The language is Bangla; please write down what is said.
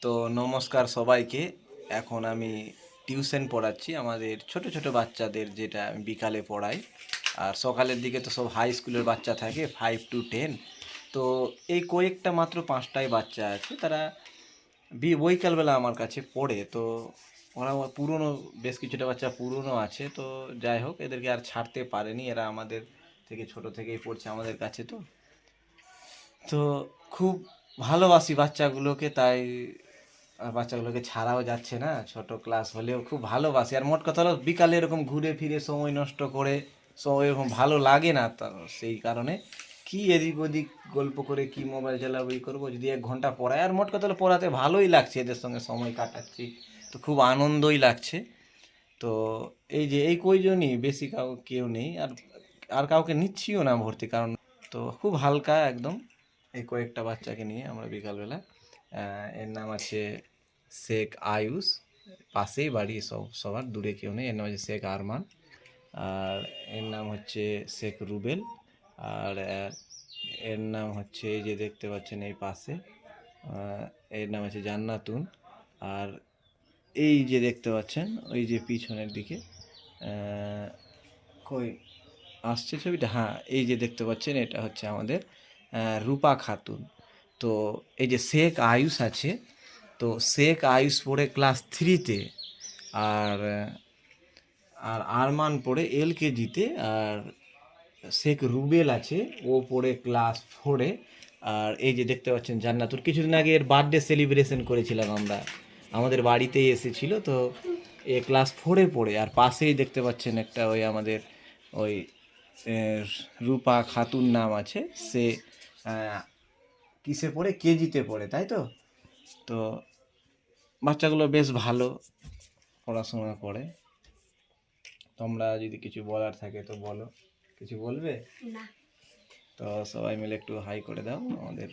তো নমস্কার সবাইকে। এখন আমি টিউশন পড়াচ্ছি আমাদের ছোট ছোট বাচ্চাদের, যেটা আমি বিকালে পড়াই। আর সকালের দিকে তো সব হাই স্কুলের বাচ্চা থাকে, 5 to 10। তো এই কয়েকটা মাত্র 5টাই বাচ্চা আছে, তারা বৈকালবেলা আমার কাছে পড়ে। তো ওরা পুরনো, বেশ কিছুটা বাচ্চা পুরনো আছে। তো যাই হোক, এদেরকে আর ছাড়তে পারেনি, এরা আমাদের থেকে ছোট থেকেই পড়ছে আমাদের কাছে। তো তো খুব ভালোবাসি বাচ্চাগুলোকে, তাই বাচ্চাগুলোকে ছাড়াও যাচ্ছে না, ছোট ক্লাস হলেও খুব ভালোবাসি। আর মোট কথা হলো, বিকালে এরকম ঘুরে ফিরে সময় নষ্ট করে সময় এরকম ভালো লাগে না। তো সেই কারণে কি এদিক ওদিক গল্প করে কি মোবাইল চালাবো, ই করবো, যদি 1 ঘন্টা পড়ায়। আর মোট কথা হলো, পড়াতে ভালোই লাগছে, এদের সঙ্গে সময় কাটাচ্ছি, তো খুব আনন্দই লাগছে। তো এই যে এই কয়জনই, বেশি কেউ নেই, আর আর কাউকে নিচ্ছিও না ভর্তি, কারণ তো খুব হালকা একদম এই কয়েকটা বাচ্চাকে নিয়ে আমরা বিকালবেলা। এর নাম আছে শেখ আয়ুষ, পাশেই বাড়ি, সবার দূরে কেউ নেই। এর নাম হচ্ছে শেখ আরমান, আর এর নাম হচ্ছে শেখ রুবেল, আর এর নাম হচ্ছে, এই যে দেখতে পাচ্ছেন এই পাশে, এর নাম হচ্ছে জান্নাতুন। আর এই যে দেখতে পাচ্ছেন ওই যে পিছনের দিকে, কই আসছে ছবিটা, হ্যাঁ এই যে দেখতে পাচ্ছেন, এটা হচ্ছে আমাদের রূপা খাতুন। তো এই যে শেখ আয়ুষ আছে, তো শেখ আয়ুষ পড়ে ক্লাস 3-তে, আর আর আরমান পড়ে LKG-তে, আর শেখ রুবেল আছে, ও পড়ে ক্লাস 4-এ। আর এই যে দেখতে পাচ্ছেন জান্নাতুর, কিছুদিন আগে এর বার্থডে সেলিব্রেশন করেছিলাম আমরা, আমাদের বাড়িতেই এসেছিল। তো এ ক্লাস 4-এ পড়ে। আর পাশেই দেখতে পাচ্ছেন একটা ওই আমাদের ওই রূপা খাতুন নাম আছে, সে কিসে পড়ে, KG-তে পড়ে, তাই তো। তো বাচ্চাগুলো বেশ ভালো পড়াশোনা করে। তোমরা যদি কিছু বলার থাকে তো বলো, কিছু বলবে? তো সবাই মিলে একটু হাই করে দাও আমাদের।